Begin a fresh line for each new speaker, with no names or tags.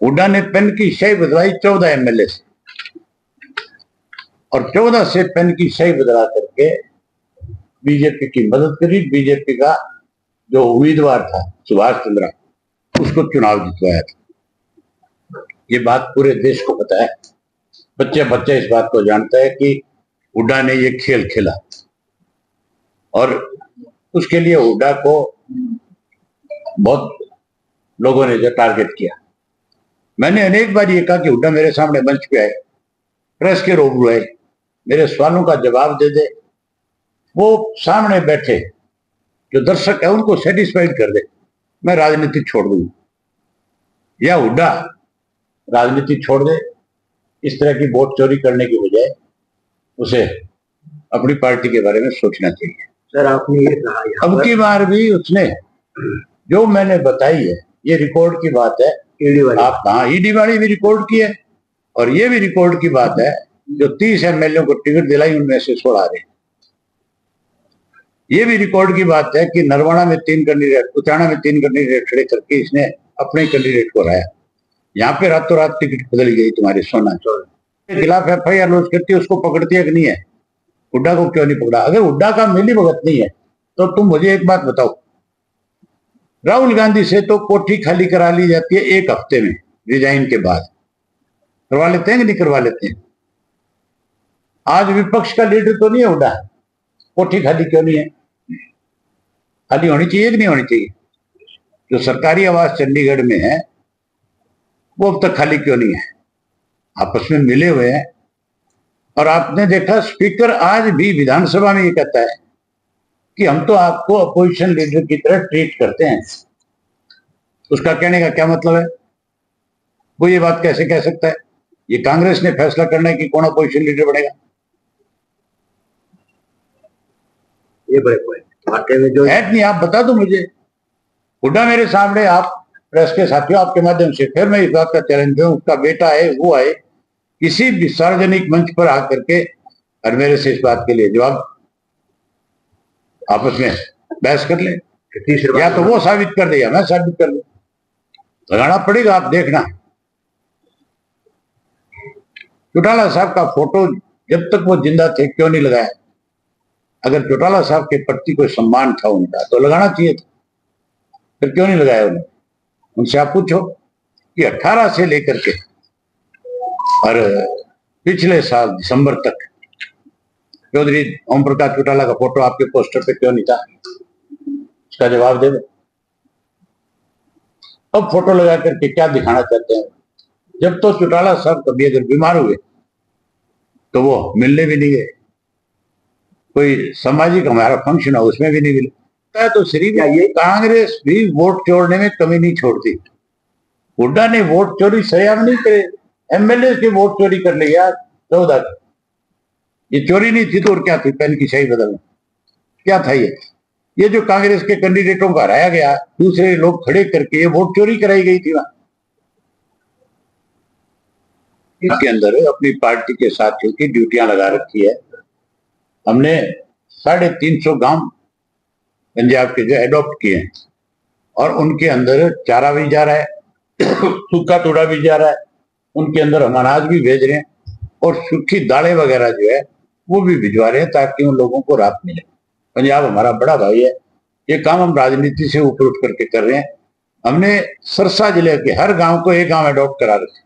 हुड्डा ने पेन की स्याही बदलाई 14 एमएलए से, और 14 से पेन की स्याही बदला करके बीजेपी की मदद करी। बीजेपी का जो उम्मीदवार था सुभाष चंद्रा, उसको चुनाव जितवाया था। ये बात पूरे देश को पता है, बच्चे बच्चे इस बात को जानता है कि हुड्डा ने ये खेल खेला, और उसके लिए हुड्डा को बहुत लोगों ने जो टारगेट किया। मैंने अनेक बार ये कहा कि हुड्डा मेरे सामने मंच पे आए, प्रेस के रूबरू आए, मेरे सवालों का जवाब दे दे, वो सामने बैठे जो दर्शक है उनको सेटिस्फाइड कर दे, मैं राजनीति छोड़ दूंगा, या हुड्डा राजनीति छोड़ दे। इस तरह की वोट चोरी करने की बजाय उसे अपनी पार्टी के बारे में सोचना चाहिए।
सर आपने ये कहा
अब की बार भी उसने जो मैंने बताई है, ये रिकॉर्ड की बात है, आप हाँ ईडी वाली भी रिकॉर्ड की है, और ये भी रिकॉर्ड की बात है जो 30 एमएलए को टिकट दिलाई उनमें से 16 रहे। ये भी रिकॉर्ड की बात है कि नरवाना में 3 कैंडिडेट, उचाना में 3 कैंडिडेट खड़े करके इसने अपने कैंडिडेट को हराया। यहाँ पे रातों रात टिकट बदल गई तुम्हारी सोना के खिलाफ एफआईआर लॉन्च करती है, उसको पकड़ती है कि नहीं है? हुड्डा को क्यों नहीं पकड़ा? अगर हुड्डा का मिली भगत नहीं है तो तुम मुझे एक बात बताओ, राहुल गांधी से तो कोठी खाली करा ली जाती है 1 हफ्ते में, रिजाइन के बाद करवा लेते हैं कि नहीं करवा लेते हैं? आज विपक्ष का लीडर तो नहीं है हुड्डा, कोठी खाली क्यों नहीं है? खाली होनी चाहिए कि नहीं होनी चाहिए? जो सरकारी आवास चंडीगढ़ में है वो अब तक खाली क्यों नहीं है? आपस में मिले हुए हैं। और आपने देखा स्पीकर आज भी विधानसभा में ये कहता है कि हम तो आपको अपोजिशन लीडर की तरह ट्रीट करते हैं। उसका कहने का क्या मतलब है? वो ये बात कैसे कह सकता है? ये कांग्रेस ने फैसला करना है कि कौन अपोजिशन लीडर बनेगा।
ये बड़े पॉइंट में जो
नहीं, आप बता दो मुझे। हुड्डा मेरे सामने, आप प्रेस के साथियों आपके माध्यम से फिर मैं इस बात का चैलेंज दूं, उसका बेटा है वो आए किसी भी सार्वजनिक मंच पर आकर के और मेरे से इस बात के लिए जवाब, आपस में बहस कर ले, या तो वो साबित कर दे या मैं साबित कर दूं। लगाना पड़ेगा, आप देखना। चौटाला साहब का फोटो जब तक वो जिंदा थे क्यों नहीं लगाया? अगर चौटाला साहब के प्रति कोई सम्मान था उनका तो लगाना चाहिए था, फिर क्यों नहीं लगाया उन्होंने? उनसे आप पूछो कि 18 से लेकर के और पिछले साल दिसंबर तक चौधरी ओम प्रकाश चौटाला का फोटो आपके पोस्टर पे क्यों नहीं था? इसका जवाब दे दो। अब फोटो लगा करके क्या दिखाना चाहते हैं? जब तो चौटाला साहब कभी अगर बीमार हुए तो वो मिलने भी नहीं गए, कोई सामाजिक हमारा फंक्शन है उसमें भी नहीं मिले। तो सिर्फ ये कांग्रेस भी वोट चोरने में कमी नहीं छोड़ती। हुड्डा ने वोट चोरी सरेआम नहीं करे, एमएलए के वोट चोरी कर लिया 14। ये चोरी नहीं थी तो और क्या थी? पेन की स्याही बदलना क्या था? ये जो कांग्रेस के कैंडिडेटों को हराया गया, दूसरे लोग खड़े करके ये वोट चोरी कराई गई थी वहां। इसके अंदर अपनी पार्टी के साथियों की ड्यूटियां लगा रखी है। हमने 350 गांव पंजाब के जो एडॉप्ट किए हैं, और उनके अंदर चारा भी जा रहा है, सूखा तोड़ा भी जा रहा है, उनके अंदर हम अनाज भी भेज रहे हैं, और सूखी दालें वगैरह जो है वो भी भिजवा रहे हैं ताकि उन लोगों को राहत मिले। पंजाब हमारा बड़ा भाई है, ये काम हम राजनीति से ऊपर उठ करके कर रहे हैं। हमने सरसा जिले के हर गांव को एक गांव एडॉप्ट करा रखे।